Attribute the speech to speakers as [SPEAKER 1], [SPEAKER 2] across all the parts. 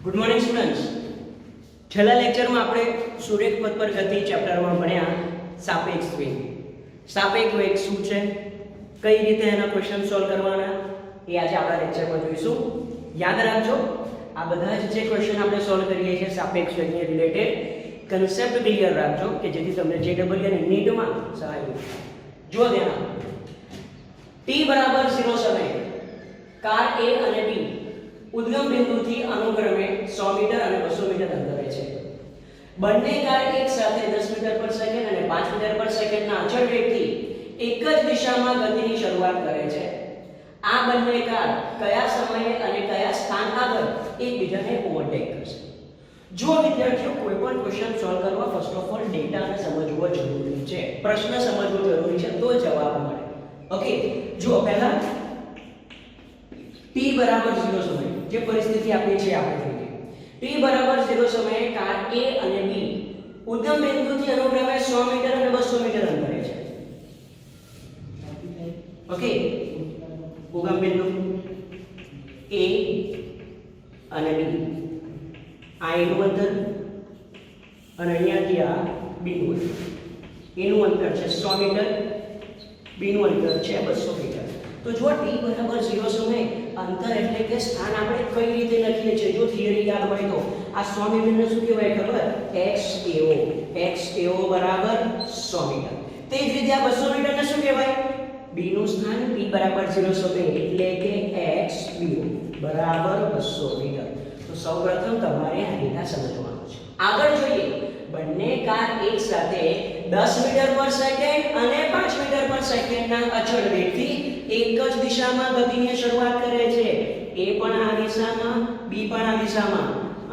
[SPEAKER 1] Good morning students. છેલ્લા લેક્ચરમાં આપણે સુરેખ પથ પર ગતિ ચેપ્ટરમાં ભણ્યા સાપેક્ષ વેગ. સાપેક્ષ વેગ શું છે, કઈ રીતે એના ક્વેશ્ચન સોલ્વ કરવાના, એ આજે આપણા લેક્ચરમાં જોઈશું. યાદ રાખજો, આ બધા જ જે ક્વેશ્ચન આપણે સોલ્વ કરીએ છીએ સાપેક્ષ વેગને રિલેટેડ કન્સેપ્ટ ક્લિયર રાખજો કે જેથી તમને JEE અને નીટમાં સહાય મળે. જો ધ્યાન t બરાબર 0 સમયે કાર A અને B ઉદ્ગમ બિંદુથી અનુક્રમે 100 મીટર અને 200 મીટર અંતરે છે. બંને કાર એક સાથે 10 મીટર પર સેકન્ડ અને 5 મીટર પર સેકન્ડના અચળ વેગથી એક જ દિશામાં ગતિની શરૂઆત કરે છે. આ બંને કાર કયા સમયે અને કયા સ્થાન આગળ એકબીજાને ઓવરટેક કરશે? જો વિદ્યાર્થીઓ કોઈ પણ ક્વેશ્ચન સોલ્વ કરવા ફર્સ્ટ ઓફ ઓલ ડેટાને સમજવો જરૂરી છે, પ્રશ્ન સમજવો જરૂરી છે, તો જવાબ મળે. ઓકે, જો પહેલા t બરાબર 0 સમયે જે પરિસ્થિતિ આપી છે આપણે જોઈએ. t બરાબર 0 સમયે કાર A અને B ઉદ્ગમ બિંદુથી અનુક્રમે 100 મીટર અને 200 મીટર અંતરે છે. ઓકે, ઉદ્ગમ બિંદુ A અને B, આ એનું અંતર અને અહીંયાથી આ B નું અંતર. એનું અંતર છે 100 મીટર, B નું અંતર છે 200 મીટર. તો જો t બરાબર 0 સમયે અંતર એટલે કે સ્થાન આપણે કઈ રીતે લખીએ છીએ, જો થિયરી યાદ હોય તો આ 100 મીટરને શું કહેવાય ખબર? xAO બરાબર 100 મીટર. તે જ રીતે આ 200 મીટરને શું કહેવાય? b નું સ્થાન t બરાબર 0 સમયે એટલે કે xBO બરાબર 200 મીટર. તો સૌપ્રથમ તમારે આ ડેટા સમજવાનો છે. આગળ જોઈએ, બંને કાર એક સાથે 10 મીટર પર સેકન્ડ અને 5 મીટર પર સેકન્ડના અચળ વેગથી એક જ દિશામાં ગતિની શરૂઆત કરે છે. A પણ આ દિશામાં, B પણ આ દિશામાં.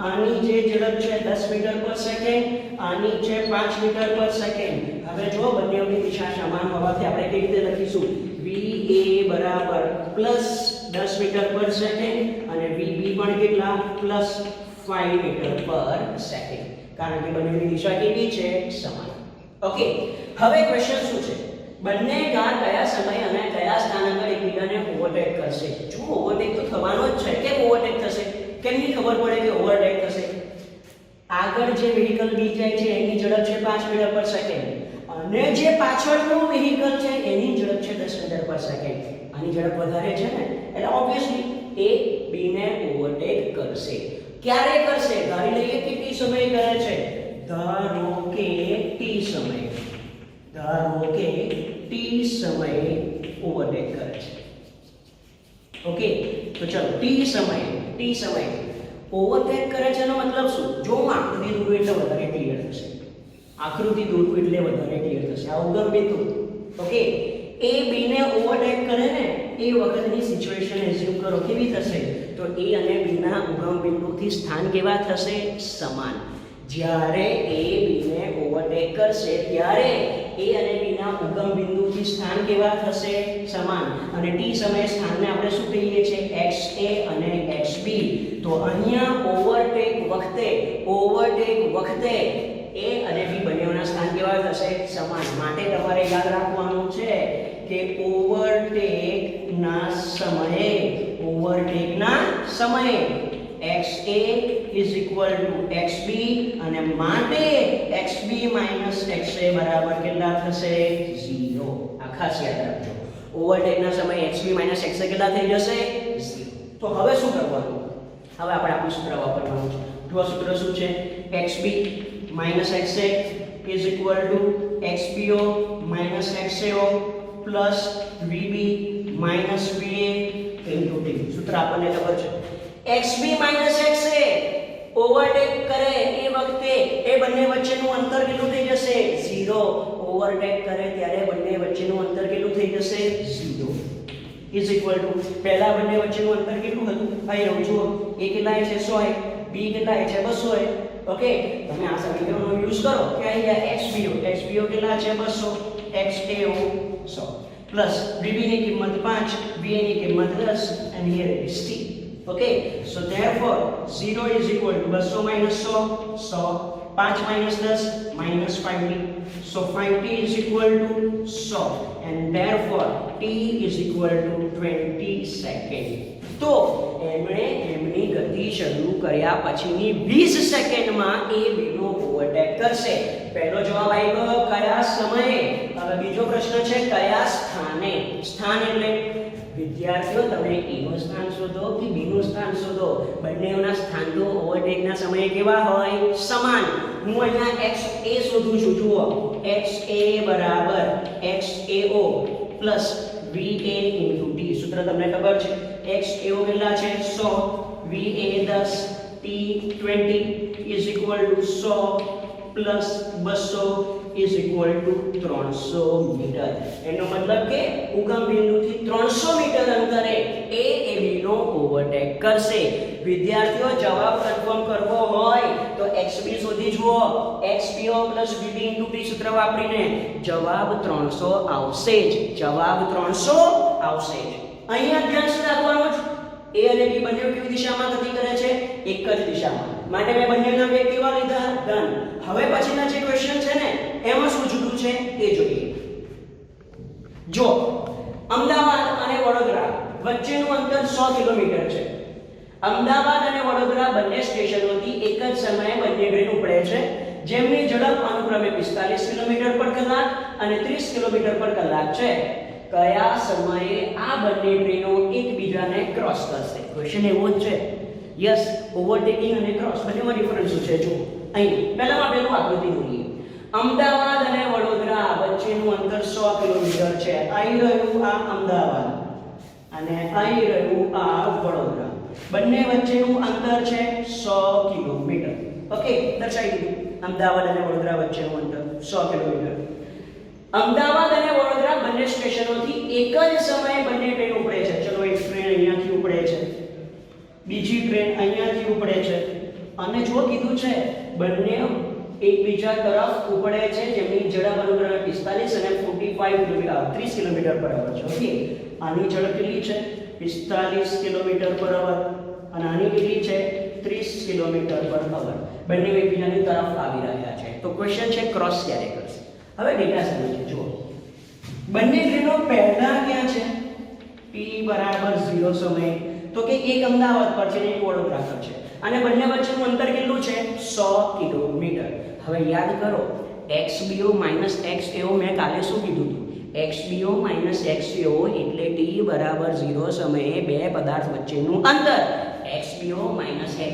[SPEAKER 1] આની જે ઝડપ છે 10 મીટર પર સેકન્ડ, આની છે 5 મીટર પર સેકન્ડ. હવે જો બંનેની દિશા સમાન હોવાથી આપણે કેવી રીતે લખીશું? VA બરાબર +10 મીટર પર સેકન્ડ અને VB પણ કેટલા? +5 મીટર પર સેકન્ડ. કારણ કે બંનેની દિશા કેવી છે? સમાન. ઓકે, હવે ક્વેશ્ચન શું છે? બંને કાર કયા સમય અને કયા સ્થાન પર એકબીજાને ઓવરટેક કરશે? જો ઓવરટેક તો થવાનો જ છે. કેમ ઓવરટેક થશે? કેમની ખબર પડે કે ઓવરટેક થશે? આગળ જે વ્હીકલ બી જાય છે એની ઝડપ છે 5 મીટર પર સેકન્ડ અને જે પાછળનું વ્હીકલ છે એની ઝડપ છે 10 મીટર પર સેકન્ડ. આની ઝડપ વધારે છે ને, એટલે ઓબ્વિયસલી એ બી ને ઓવરટેક કરશે. ક્યારે કરશે? ધારી લઈએ કેટલી સમય કરે છે? ધારો કે t સમય, ધારો કે t સમયે ઓવરટેક કરે છે. ઓકે, તો ચલો t સમયે ઓવરટેક કરે છે એનો મતલબ શું? જો હું આકૃતિ દોરું એટલે વધારે ક્લિયર થશે. આકૃતિ દોરું એટલે વધારે ક્લિયર થશે. આ ઉગમ બિંદુ, ઓકે, એ બી ને ઓવરટેક કરે ને એ વખતની સિચ્યુએશન એઝ્યુમ કરો. કેવી થશે? તો a અને b ના ઉગમ બિંદુથી સ્થાન કેવા થશે? સમાન. જ્યારે a b ને ઓવરટેક કરશે ત્યારે a અને b ના ઉગમ બિંદુથી સ્થાન કેવા થશે? સમાન. અને t સમયે સ્થાનને આપણે શું કહીએ છીએ? xa અને xb. તો અહીંયા ઓવરટેક વખતે a અને b બંનેના સ્થાન કેવા થશે? સમાન. માટે તમારે યાદ રાખવાનું છે કે ઓવરટેકના સમયે xa xb અને માટે xb xa બરાબર કેટલા થશે? 0. આ ખાસ યાદ રાખજો. ઓવરટેકના સમયે xb xa કેટલા થઈ જશે? 0. તો હવે શું કરવાનું? હવે આપણે આપણું સૂત્ર વાપરવાનું છે. જો સૂત્ર શું છે? xb xa xbo xao plus vb va into t. સૂત્ર આપણને ખબર છે. xb xa ઓવરટેક કરે એ વખતે એ બંને વચ્ચેનું અંતર કેટલું થઈ જશે? 0. ઓવરટેક કરે ત્યારે બંને વચ્ચેનું અંતર કેટલું થઈ જશે? 0 is equal to પહેલા બંને વચ્ચેનું અંતર કેટલું હતું? અહીં રહું જુઓ, a કેટલા છે? 100. b કેટલા છે? 200. ઓકે, તમે આ સમીકરણનો યુઝ કરો કે અહીંયા xbo કેટલા છે? 200. xao 100 પ્લસ vb ની કિંમત 5, va ની કિંમત 10 and here is t. Okay, so therefore 0 is equal to 200 minus 100, 5 minus 10 minus 5t. So 5t is equal to 100 and therefore t is equal to 20 seconds. તો એમણે એમની ગતિ શરૂ કર્યા પછીની 20 સેકન્ડમાં એ બીનો ઓવરટેક કરશે. પહેલો જવાબ આવ્યો કયા સમયે. હવે બીજો પ્રશ્ન છે કયા સ્થાને. સ્થાન એટલે વિદ્યાર્થીઓ તમે A નું સ્થાન શોધો કે B નું સ્થાન શોધો, બંનેના સ્થાન તો ઓવરટેકના સમયે કેવા હોય? સમાન. હું અહીંયા XA શોધું છું. જુઓ XA બરાબર XAO plus VA into T. સૂત્ર તમને ખબર છે. XAO કેટલા છે? 100, VA 10, T 20 is equal to 100 plus 200 is equal to 300 metre. એનો મતલબ કે ઉગમ બિંદુથી 300 મીટર અંતરે A B નો ઓવરટેક કરશે. વિદ્યાર્થીઓ જવાબ કન્ફર્મ કરવો હોય તો XB શોધી જુઓ. XBO VB into T સૂત્ર વાપરીને જવાબ 300 આવશે જ. જવાબ 300 આવશે જ. અહીંયા ધ્યાન શું રાખવાનું છે? A અને B બંને કેવી દિશામાં ગતિ કરે છે? એક જ દિશામાં. માટે મેં બંનેના વેગ કેવા લીધા? ધન. હવે પછીના જે ક્વેશ્ચન છે ને એમાં શું જુદું છે એ જોઈએ. જો અમદાવાદ અને વડોદરા વચ્ચેનું અંતર 100 કિલોમીટર છે. અમદાવાદ અને વડોદરા બંને સ્ટેશનોથી એક જ સમયે બંને ટ્રેન ઉપડે છે, જેમની ઝડપ અનુક્રમે 45 કિલોમીટર પર કલાક અને 30 કિલોમીટર પર કલાક છે. કયા સમયે આ બંને ટ્રેનો એકબીજાને ક્રોસ કરશે? ક્વેશ્ચન એવો જ છે. યસ, ઓવરટેકિંગ અને ક્રોસ બંનેમાં ડિફરન્સ છે. જો અહીં પહેલામાં પેલું આકૃતિ દોરીએ. અમદાવાદ અને વડોદરા વચ્ચેનું અંતર 100 કિલોમીટર છે. અહીં રહ્યું આ અમદાવાદ અને અહીં રહ્યું આ વડોદરા. બંને વચ્ચેનું અંતર છે 100 કિલોમીટર. ઓકે, દર્શાવી દીધું. અમદાવાદ અને વડોદરા વચ્ચેનું અંતર 100 કિલોમીટર. અમદાવાદ અને વડોદરા બંને સ્ટેશનોથી એક જ સમયે બંને ટ્રેન ઉપડે છે. ચલો એક ટ્રેન અહીંયાથી ઉપડે છે, બીજી ટ્રેન અહીંયાથી ઉપડે છે અને જો કીધું છે બંને એકબીજા તરફ ઉપડે છે જેમની ઝડપ અનુક્રમે 45 અને 45 કિલોમીટર 30 કિલોમીટર પર અવર છે. ઓકે, આની ઝડપ કેટલી છે? 45 કિલોમીટર પર અવર અને આની કેટલી છે? 30 કિલોમીટર પર અવર. બંને એકબીજાની તરફ આવી રહ્યા છે. તો ક્વેશ્ચન છે ક્રોસ ક્યારે કરશે? હવે ડેટા સમજીએ. જુઓ બંને ટ્રેનો પહેલા ક્યાં છે? T બરાબર 0 સમયે. તો કે એક અમદાવાદ પર છે ને એક વડોદરા પર છે અને બંને વચ્ચેનું અંતર કેટલું છે? 100 કિલોમીટર. હવે યાદ કરો XBO XAO મેં કાલે શું કીધું હતું? XBO XAO એટલે T બરાબર 0 સમયે બે પદાર્થ વચ્ચેનું અંતર. XBO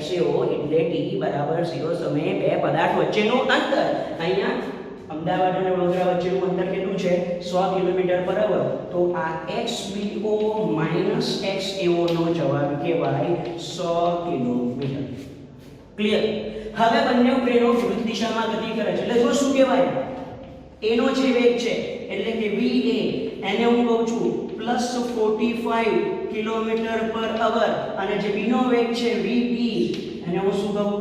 [SPEAKER 1] XAO એટલે T બરાબર 0 સમયે બે પદાર્થ વચ્ચેનું અંતર. અહીંયા અમદાવાદ અને વડોદરા વચ્ચેનું અંતર કેટલું છે? 100 કિલોમીટર પર અવર. તો આ XBO XAO નો જવાબ કહેવાય 100 કિલોમીટર. ક્લિયર? હવે બંને ટ્રેનો વિરુદ્ધ દિશામાં ગતિ કરે છે એટલે જો શું કહેવાય? A નો જે વેગ છે એટલે કે VA એને હું કહું છું +45 કિલોમીટર પર અવર અને જે B નો વેગ છે VB એને હું શું કહું?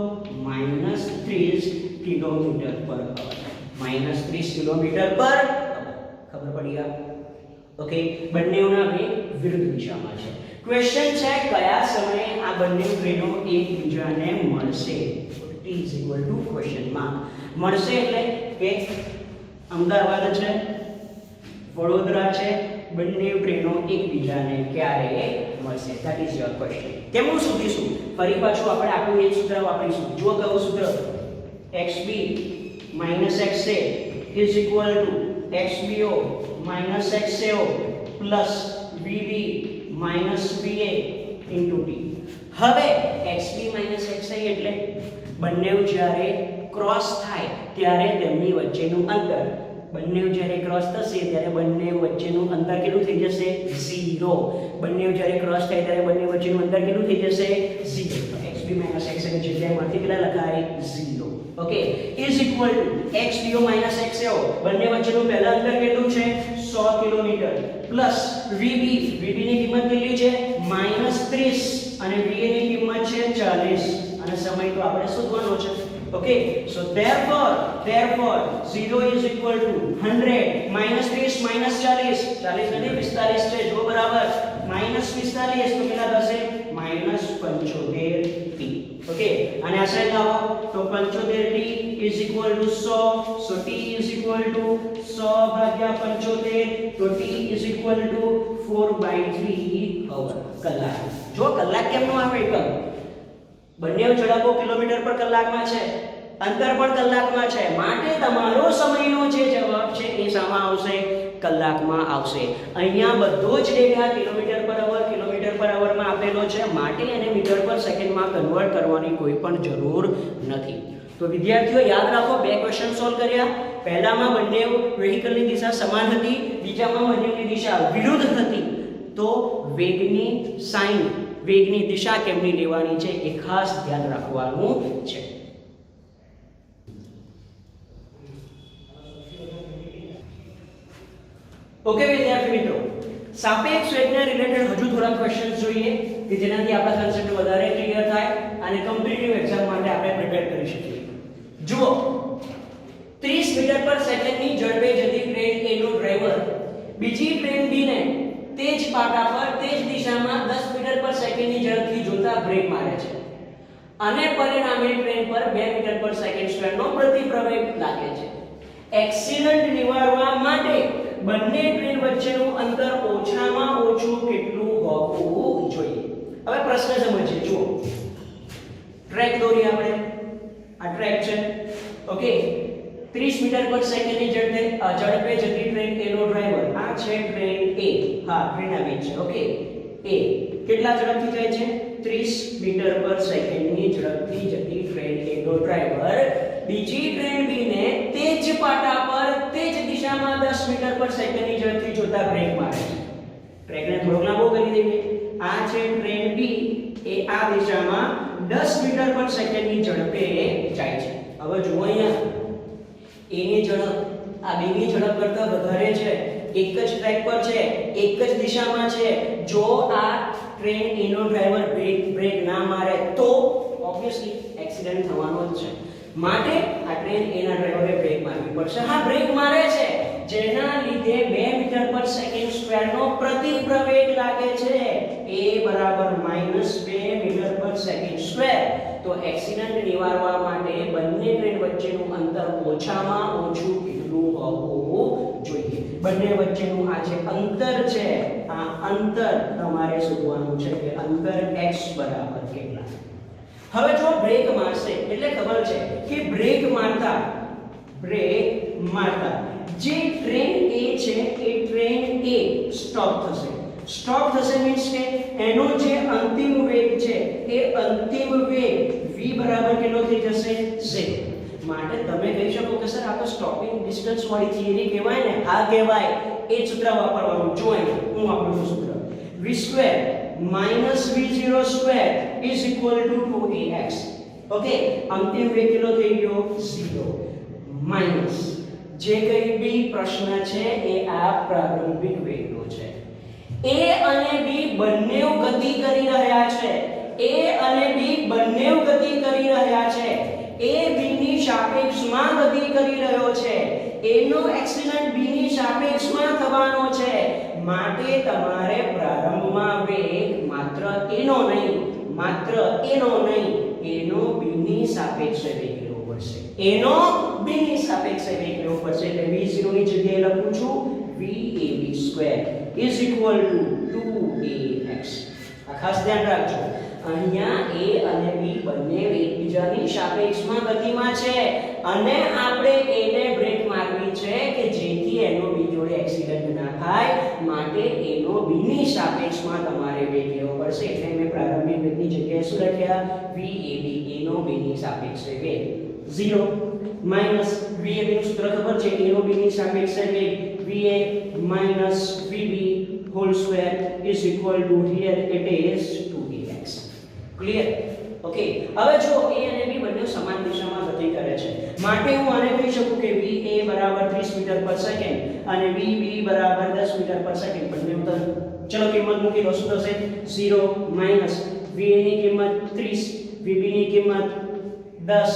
[SPEAKER 1] -30 કિલોમીટર પર અવર. -30 કિલોમીટર પર ખબર પડી આ? ઓકે, બંનેના વેગ વિરુદ્ધ દિશામાં છે. ક્વેશ્ચન છે કયા સમયે આ બંને ટ્રેનો એકબીજાને મળશે? T question mark. મળશે એટલે કે અમદાવાદ છે, વડોદરા છે, બંને ટ્રેનો એકબીજાને ક્યારે મળશે? That is your question. કેમનું શોધીશું? ફરી પાછું આપણે આખું એક સૂત્ર વાપરીશું. જુઓ કયું સૂત્ર? XB XA is equal to XBO XAO plus VB VA into T. હવે XB XA એટલે બંને જ્યારે ક્રોસ થાય ત્યારે તેમની વચ્ચેનું અંતર. બંને જ્યારે ક્રોસ થશે ત્યારે બંને વચ્ચેનું અંતર કેટલું થઈ જશે? 0. બંને જ્યારે ક્રોસ થાય ત્યારે બંને વચ્ચેનું અંતર કેટલું થઈ જશે? 0. તો XB XA ની જગ્યાએમાંથી કેટલા લખાય? 0. Okay, is equal to XBO XAO બંને વચ્ચેનું પહેલા અંતર કેટલું છે? 100 કિલોમીટર પ્લસ VB ની કિંમત કેટલી છે? -30 અને VA ની કિંમત છે 40 અને સમય તો આપણે શોધવાનો છે. Okay, so therefore 0 is equal to 100 -30 -40 40 નથી 45 છે જો બરાબર -45 તો કેટલા થશે? -75 t. ઓકે અને આ સાઈડ લાવો તો 75t is equal to 100, so t is equal to 100 ભાગ્યા 75, તો t is equal to 4/3 hour કલાક. જો કલાક કેમ નો આવે એકમ, બંને ઝડપો કિલોમીટર પર કલાકમાં છે, અંતર પણ કલાકમાં છે, માટે તમારો સમયનો જે જવાબ છે એ શામાં આવશે, કલાકમાં આવશે. અહીંયા બધો જ ડેટા કિલોમીટર પર અવરમાં આપેલો છે, માટે એને મીટર પર સેકન્ડમાં કન્વર્ટ કરવાની કોઈ પણ જરૂર નથી. તો વિદ્યાર્થીઓ યાદ રાખો, બે ક્વેશ્ચન સોલ્વ કર્યા. પહેલામાં બંને વેહિકલની દિશા સમાન હતી, બીજામાં બંનેની દિશા વિરુદ્ધ હતી. તો વેગની સાઇન, વેગની દિશા કેમની લેવાની છે એ ખાસ ધ્યાન રાખવાનું છે. ઓકે વિદ્યાર્થી મિત્રો, સાપેક્ષ વેગને રિલેટેડ હજુ થોડા ક્વેશ્ચન્સ જોઈએ કે જેનાથી આપણા કન્સેપ્ટ વધારે ક્લિયર થાય અને કોમ્પિટિટિવ એક્ઝામ માટે આપણે પ્રિપેર કરી શકીએ. જુઓ, 30 મીટર પર સેકન્ડની ઝડપે જતી ટ્રેન A નો ડ્રાઈવર બીજી ટ્રેન B ને તે જ પાટા પર તે જ દિશામાં 10 મીટર પર સેકન્ડની ઝડપથી જોતા બ્રેક મારે છે અને પરિણામે ટ્રેન પર 2 મીટર પર સેકન્ડ સ્ક્વેરનો પ્રતિપ્રવેગ લાગે છે. એક્સિડન્ટ નિવારવા માટે બંને ટ્રેન વચ્ચેનું અંતર ઓછામાં ઓછું કેટલું હોવું જોઈએ? હવે પ્રશ્ન સમજીએ. જુઓ, ટ્રેક દોરી આપણે, આ ટ્રેક છે. ઓકે, 30 મીટર પર સેકન્ડની ઝડપે જતી ટ્રેન A નો ડ્રાઈવર, આ છે ટ્રેન A. હા, ટ્રેન આવી છે. ઓકે, A કેટલા ઝડપથી જાય છે? 30 મીટર પર સેકન્ડની ઝડપથી જતી ટ્રેન A નો ડ્રાઈવર બીજી ટ્રેન B ને તે જ પાટા પર તે જ દિશામાં 10 મીટર પર સેકન્ડની ઝડપથી જોતા બ્રેક મારે છે. ટ્રેકને થોડો લાંબો કરી દઈએ. આ છે ટ્રેન B, એ આ દિશામાં 10 મીટર પર સેકન્ડની ઝડપે જાય છે. હવે જુઓ અહીંયા, A ની ઝડપ આ B ની ઝડપ કરતા વધારે છે, એક જ ટ્રેક પર છે, એક જ દિશામાં છે. જો આ ટ્રેન A નો ડ્રાઈવર બ્રેક ના મારે તો ઓબ્વિયસલી એક્સિડન્ટ થવાનો જ છે. માટે આ ટ્રેન A ના ડ્રાઈવરે બ્રેક મારવી પડશે. હા, બ્રેક મારે છે, જેના લીધે 2 મીટર પર સેકન્ડ સ્ક્વેરનો પ્રતિપ્રવેગ લાગે છે. A બરાબર -2 મીટર પર સેકન્ડ સ્ક્વેર. તો એક્સિડન્ટ નિવારવા માટે બંને ટ્રેન વચ્ચેનું અંતર ઓછામાં ઓછું કેટલું હોવું જોઈએ? બંને વચ્ચેનું આ જે અંતર છે, આ અંતર તમારે શોધવાનું છે કે અંતર x બરાબર કેટલા. હવે જો બ્રેક મારશે એટલે ખબર છે કે બ્રેક મારતા જે ટ્રેન A છે એ ટ્રેન A સ્ટોપ થશે. સ્ટોપ થશે મીન્સ કે એનો જે અંતિમ વેગ છે એ અંતિમ વેગ v બરાબર કેટલો થઈ જશે? 0. માટે તમે કહી શકો કે સર આ તો સ્ટોપિંગ ડિસ્ટન્સ વાળી થિયરી કહેવાય ને. આ કહેવાય, એ સૂત્ર વાપરવાનું. જો હું વાપરું છું સૂત્ર v² -v0² is equal to 2ax. Okay, અંતિમ વેગ કેટલો થઈ ગયો? 0 માઈનસ જે કઈ બી પ્રશ્ન છે એ આ પ્રારંભિક વેગનો છે. A અને B બંને ગતિ કરી રહ્યા છે. A અને B બંને ગતિ કરી રહ્યા છે. A B ની સાપેક્ષમાં ગતિ કરી રહ્યો છે. A નો એક્સિડન્ટ B ની સાપેક્ષમાં થવાનો છે. માટે તમારે પ્રારંભમાં વેગ માત્ર એનો નહીં, એનો B ની સાપેક્ષે વેગ લેવો પડશે. એનો B ની સાપેક્ષે વેગ લેવો પડશે. એટલે v0 ની જગ્યાએ લખું છું vab² is equal to 2ax. આ ખાસ ધ્યાન રાખજો. અહીંયા A અને B બંને એકબીજાની સાપેક્ષમાં ગતિમાં છે અને આપણે A ને બ્રેક મારવી છે કે જેથી એનો B જોડે એક્સિડન્ટ ના થાય. માટે A નો B ની સાપેક્ષમાં તમારે વેગ લેવો પડશે. એટલે મેં પ્રારંભિક વેગની જગ્યાએ શું લખ્યા? vab. A નો B ની સાપેક્ષે વેગ 0 માઈનસ vab નું સૂત્ર ખબર છે? A નો B ની સાપેક્ષે વેગ va minus vb whole square is equal to, here it is 2ax. Clear? Okay, હવે જો A અને B બંને સમાન દિશામાં ગતિ કરે છે, માટે હું આને કહી શકું કે va બરાબર 30 મીટર પર સેકન્ડ અને vb બરાબર 10 મીટર પર સેકન્ડ. બંને ઉત્તર ચલો કિંમત મૂકી દો. શું થશે? 0 માઈનસ va ની કિંમત 30, vb ની કિંમત 10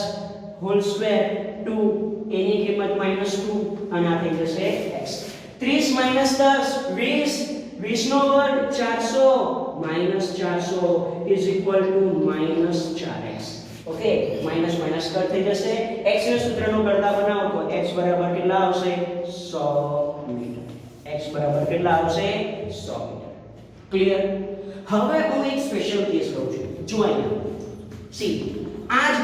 [SPEAKER 1] હોલ સ્ક્વેર 2, a ની કિંમત -2 અને આ થઈ જશે x. 30 માઈનસ 10 20, 20 નો વર્ગ 400 -400 is equal to -4x. Okay, minus minus cut થઈ જશે. x ના સૂત્રનો કરતા બનાવો તો x બરાબર કેટલા આવશે? 100 મીટર. x બરાબર કેટલા આવશે? 100 મીટર. ક્લિયર? હવે હું એક સ્પેશિયલ કેસ લઉં છું. જો અહીંયા સી આ જ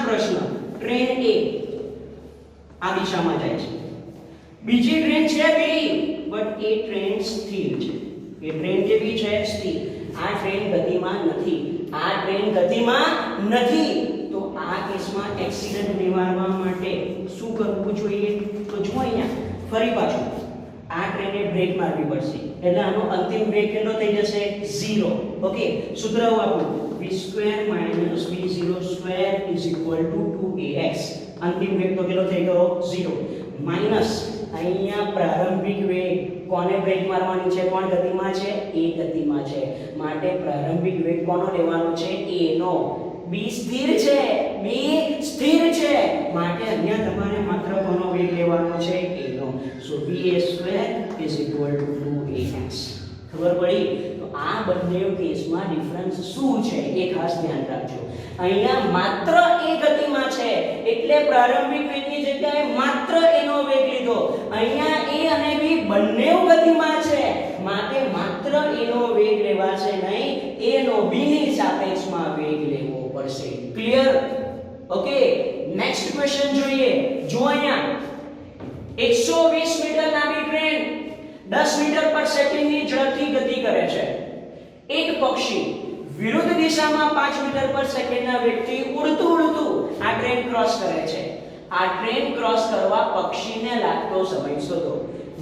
[SPEAKER 1] પ્રશ્ન ટ્રેન A આ દિશામાં જાય છે, બીજી ટ્રેન છે B, બટ એ ટ્રેન સ્થિર છે. એ ટ્રેન કેવી છે? સ્થિર. આ ટ્રેન ગતિમાં નથી. તો આ કેસમાં એક્સિડન્ટ નિવારવા માટે શું કરવું જોઈએ? તો જો અહીંયા ફરી પાછું આ ટ્રેને બ્રેક મારવી પડશે, એટલે આનો અંતિમ વેગ કેટલો થઈ જશે? 0. ઓકે, સૂત્ર આપો v² - v02 = 2ax. અંતિમ વેગ તો કેટલો થઈ ગયો? 0. માઈનસ અહીંયા પ્રારંભિક વેગ, કોને બ્રેક મારવાની છે? કોણ ગતિમાં છે? a ગતિમાં છે, માટે પ્રારંભિક વેગ કોનો લેવાનો છે? a no. b સ્થિર છે, માટે અહીંયા તમારે માત્ર કોનો વેગ લેવાનો છે? a no. So va² = 2ax. ખબર પડી? તો આ બંને કેસમાં ડિફરન્સ શું છે એ ખાસ ધ્યાન રાખજો. અહીંયા માત્ર a ગતિમાં છે, એટલે પ્રારંભિક વેગની જગ્યાએ માત્ર a નો વેગ લીધો. અહીંયા a અને b બંને ગતિમાં છે, માટે માત્ર a નો વેગ લેવાશે નહીં, a નો b ની સાપેક્ષમાં વેગ લેવો પડશે. ક્લિયર? ઓકે, નેક્સ્ટ ક્વેશ્ચન જોઈએ. જો અહીંયા 120 મીટર લાંબી ટ્રેન 10 મીટર પર સેકન્ડની ઝડપથી ગતિ કરે છે. એક પક્ષી વિરુદ્ધ દિશામાં 5 મીટર પર સેકન્ડના વેગથી ઉડતું આ ટ્રેન ક્રોસ કરે છે. આ ટ્રેન ક્રોસ કરવા પક્ષીને લાગતો સમય શોધો.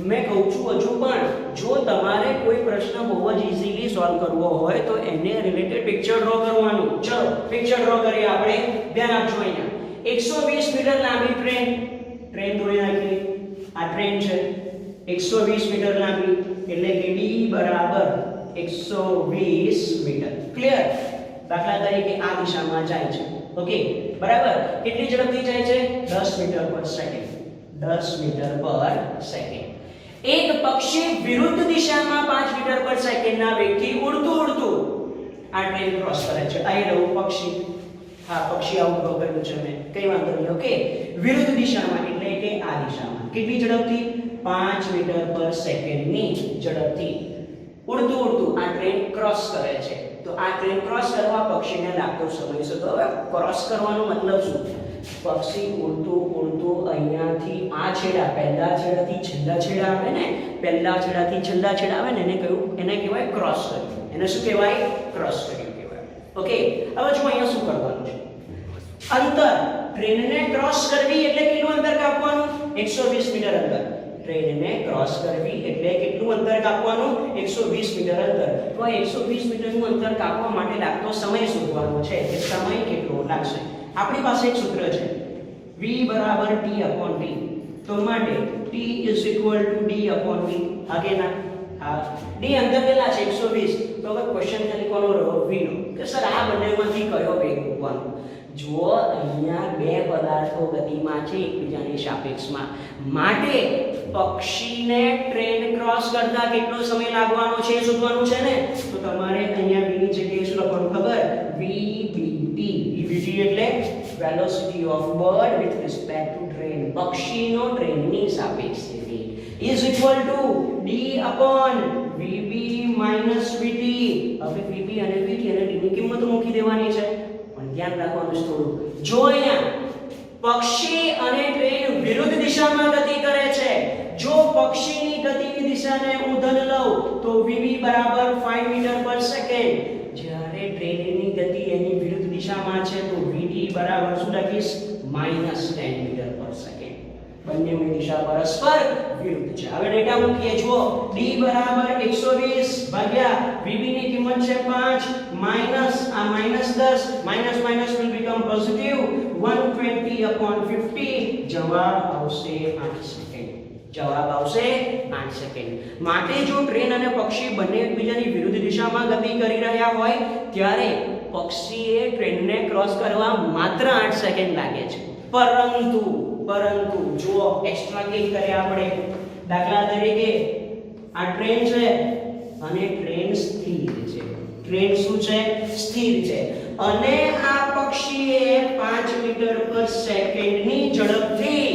[SPEAKER 1] મેં કહું છું હજુ પણ જો તમારે કોઈ પ્રશ્ન બહુ જ ઈઝીલી સોલ્વ કરવો હોય તો એને રિલેટેડ પિક્ચર ડ્રો કરવાનું. ચલો પિક્ચર ડ્રો કરીએ આપણે. ધ્યાન આપજો. અહીંયા 120 મીટર લાંબી ટ્રેન દોરી નાખી. આ ટ્રેન છે 120 મીટર લાંબી, એટલે કે d બરાબર 120 મીટર. ક્લિયર? દાખલા તરીકે આ દિશામાં જાય છે. ઓકે, બરાબર. કેટલી ઝડપથી જાય છે? 10 મીટર પર સેકન્ડ. 10 મીટર પર સેકન્ડ. એક પક્ષી વિરુદ્ધ દિશામાં 5 મીટર પર સેકન્ડના વેગથી ઉડતું આ ટ્રેન ક્રોસ કરે છે. આ રહ્યું પક્ષી. હા, પક્ષી આવું ડ્રો કર્યું છે મેં, કઈ વાંધો નહીં. ઓકે, વિરુદ્ધ દિશામાં એટલે કે આ દિશામાં કેટલી ઝડપથી? 5 મીટર પર સેકન્ડની ઝડપથી ઉડતું આ ટ્રેન ક્રોસ કરે છે. તો આ ટ્રેન ક્રોસ કરવા પક્ષીને લાગતો સમય શોધો. હવે ક્રોસ કરવાનો મતલબ શું? પક્ષી ઉડતું અહીંયાથી આ છેડા, પહેલા છેડાથી છેલ્લા છેડા આવે ને, પહેલા છેડાથી છેલ્લા છેડા આવે ને, એને કહેવાય ક્રોસ કર્યું. એને શું કહેવાય? ક્રોસ કર્યું કહેવાય. ઓકે, હવે જો અહીંયા શું કરવાનું છે? અંતર, ટ્રેનને ક્રોસ કરવી એટલે કેટલું અંતર કાપવાનું? 120 મીટર અંતર. ટ્રેનને ક્રોસ કરવી એટલે કેટલું અંતર કાપવાનું? 120 મીટર અંતર. તો આ 120 મીટરનું અંતર કાપવા માટે લાગતો સમય શોધવાનો છે. કે સમય કેટલો લાગશે? આપણી પાસે એક સૂત્ર છે v બરાબર t/t. તો માટે t = d/t. આગેના હા, d અંતર કેટલા છે? 120. તો હવે ક્વેશ્ચન ખાલી કોનો રહ્યો? v નો. કે સર આ બંનેમાંથી કયો વેગ મૂકવાનો? જો અહીંયા બે પદાર્થો ગતિમાં છે એકબીજાની સાપેક્ષમાં, માટે પક્ષીને ટ્રેન ક્રોસ કરતા કેટલો સમય લાગવાનો છે શોધવાનું છે ને. તો તમારે અહીંયા v ની જગ્યાએ શું લખવાનું ખબર? vbt. vbt એટલે velocity of bird with respect to train. પક્ષીનો ટ્રેનની સાપેક્ષે is equal to d upon vb minus vt. હવે vb અને vt અને d ની કિંમત મૂકી દેવાની છે. પણ ધ્યાન રાખવાનું છે થોડું. જો અહીંયા પક્ષી અને ટ્રેન વિરુદ્ધ દિશામાં ગતિ કરે છે. જો પક્ષીની ગતિની દિશાને હું ધન લઉં તો vb બરાબર 5 મીટર પર સેકન્ડ. જ્યારે ટ્રેનની ગતિ એની વિરુદ્ધ દિશામાં છે તો vt બરાબર શું લખીશ? -10 મીટર પર સેકન્ડ. બંનેની દિશા પરસ્પર વિરુદ્ધ છે. હવે ડેટા મૂકીએ. જુઓ d બરાબર 120 ભાગ્યા vb ની કિંમત છે 5 માઈનસ આ -10 minus minus will become positive 120/50. જવાબ આવશે 8 સેકન્ડ. જવાબ આવશે 8 સેકન્ડ. માટે જો ટ્રેન અને પક્ષી બંને એકબીજાની વિરુદ્ધ દિશામાં ગતિ કરી રહ્યા હોય ત્યારે પક્ષીએ ટ્રેનને ક્રોસ કરવા માત્ર 8 સેકન્ડ લાગે છે. પરંતુ જુઓ એક્સ્ટ્રા કેસ કર્યા આપણે. દાખલા તરીકે આ ટ્રેન છે અને ટ્રેન સ્થિર છે. ટ્રેન શું છે? સ્થિર છે. અને આ પક્ષીએ 5 મીટર પર સેકન્ડની ઝડપથી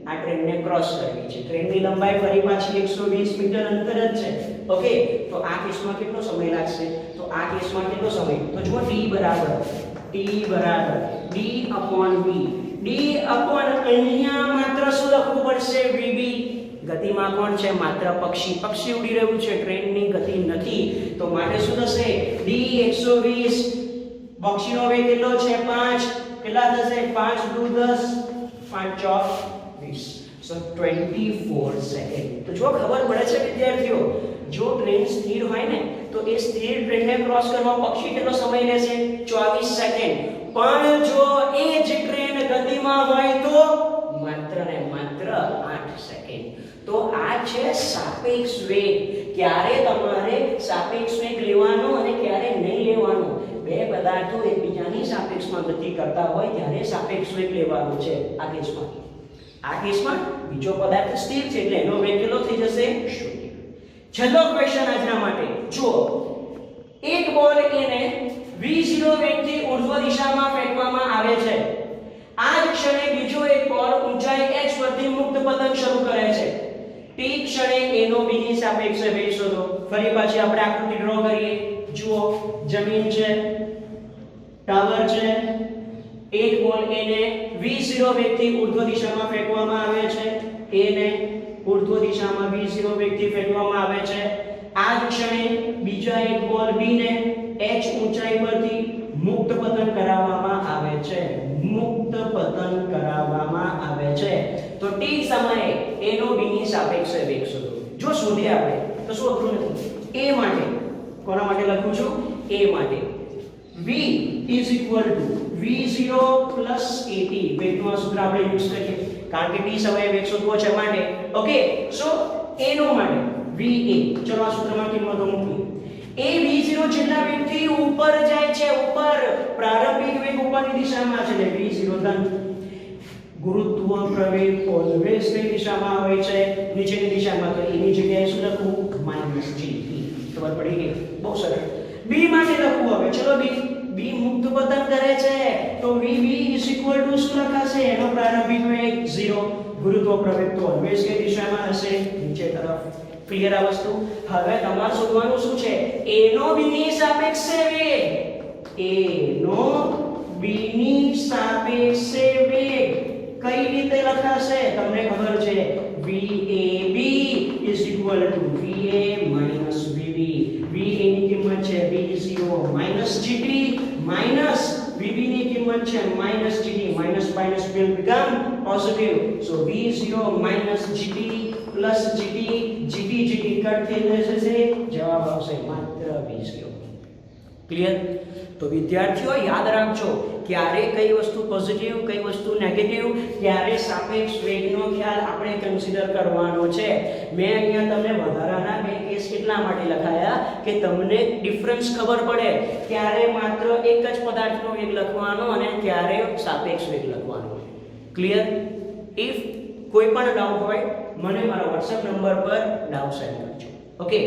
[SPEAKER 1] આ ટ્રેનને ક્રોસ કરવી છે. ટ્રેનની લંબાઈ ફરી પાછી 120 મીટર અંતર જ છે. ઓકે, તો આ કેસમાં કેટલો સમય લાગશે? તો આ કેસમાં કેટલો સમય? તો જુઓ t બરાબર d upon v. d upon અહીંયા માત્ર શું લખવું પડશે? vb. ગતિમાં કોણ છે? માત્ર પક્ષી. પક્ષી ઉડી રહ્યું છે, ટ્રેનની ગતિ નથી. તો માટે શું થશે? d 120. પક્ષીનો વેગ કેટલો છે? 5. કેટલા થશે? 5 × 10 5 × 20. સો 24 સેકન્ડ. તો જો ખબર પડે છે વિદ્યાર્થીઓ, જો ટ્રેન સ્થિર હોય ને તો એ સ્થિર ટ્રેનને ક્રોસ કરવા પક્ષી કેટલો સમય લેશે? 24 સેકન્ડ. પણ જો એ જ ટ્રેન ગતિમાં હોય તો માત્ર ને માત્ર 8 સેકન્ડ. તો આ છે સાપેક્ષ વેગ. ક્યારે તમારે સાપેક્ષ વેગ લેવાનો અને ક્યારે નહીં લેવાનો? બે પદાર્થો એકબીજાની સાપેક્ષમાં ગતિ કરતા હોય ત્યારે સાપેક્ષ વેગ લેવાનો છે. આ કેસમાં બીજો પદાર્થ સ્થિર છે એટલે એનો વેગ કેટલો થઈ જશે? 0. છેલ્લો ક્વેશ્ચન આજના માટે જુઓ. એક બોલ એને v0 વેગથી ઉર્ધ્વ દિશામાં ફેંકવામાં આવે છે. આ જ ક્ષણે બીજો એક બોલ ઊંચાઈ h પરથી મુક્ત પતન શરૂ કરે છે. t ક્ષણે a નો b ની સાપેક્ષે વેગ શોધો. ફરી પાછી આપણે આકૃતિ ડ્રો કરીએ. જુઓ, જમીન છે, ટાવર છે, એક બોલ a ને v0 વેગથી ઉર્ધ્વ દિશામાં ફેંકવામાં આવે છે. a ને ઉર્ધ્વ દિશામાં v0 વેગથી ફેંકવામાં આવે છે. આ જ ક્ષણે બીજા એક બોલ b ને h ઊંચાઈ પરથી મુક્ત પતન કરાવવામાં આવે છે. તો t સમયે a નો b ની સાપેક્ષે વેગ શોધો. જો શોધીએ આપણે તો શું અઘરું નથી. a માટે કોના માટે લખું છું? a માટે v v0 at. વેગનું સૂત્ર આપણે યુઝ કરીએ કારણ કે t સમયે વેગ શોધવો છે માટે. ઓકે, સો a નો માટે va. ચલો આ સૂત્રમાં કિંમતો મૂકીએ. a v0 જેટલા વેગથી ઉપર જાય છે, ઉપર પ્રારંભિક વેગ ઉપરની દિશામાં છે એટલે v0 ધન. ગુરુત્વ પ્રવેગ ઓલવેઝ કઈ દિશામાં હોય છે? નીચેની દિશામાં. તો એની જગ્યાએ શું લખવું? -g. ખબર પડી ગઈ? બહુ સરળ. b માટે લખવું હવે. ચલો b મુક્ત પતન કરે છે તો vb શું લખાશે? એનો પ્રારંભિક વેગ 0. ગુરુત્વ પ્રવેગ તો ઓલવેઝ કઈ દિશામાં હશે? નીચે તરફ. ક્લિયર આ વસ્તુ? હવે તમારે શોધવાનું શું છે? a નો b ની સાપેક્ષે વેગ. a નો b ની સાપેક્ષે વેગ કઈ રીતે લખાશે? તમને ખબર છે VAB va vb. va ની કિંમત છે v0 -gt માઈનસ vb ની કિંમત છે -gt. Minus minus will become positive. so v0 -gt plus gt cut થઈ જશે. જવાબ આવશે માત્ર 20. ક્લિયર? તો વિદ્યાર્થીઓ યાદ રાખજો, ક્યારે કઈ વસ્તુ પોઝિટિવ, કઈ વસ્તુ નેગેટિવ, ક્યારે સાપેક્ષ વેગનો ખ્યાલ આપણે કન્સિડર કરવાનો છે. મેં અહીંયા તમને વધારાના બે કેસ એટલા માટે લખાયા કે તમને ડિફરન્સ ખબર પડે. ક્યારે માત્ર એક જ પદાર્થનો વેગ લખવાનો અને ક્યારે સાપેક્ષ વેગ લખવાનો. ક્લિયર? ઇફ કોઈ પણ ડાઉટ હોય મને મારા WhatsApp નંબર પર ડાઉટ સેન્ડ કરજો. ઓકે.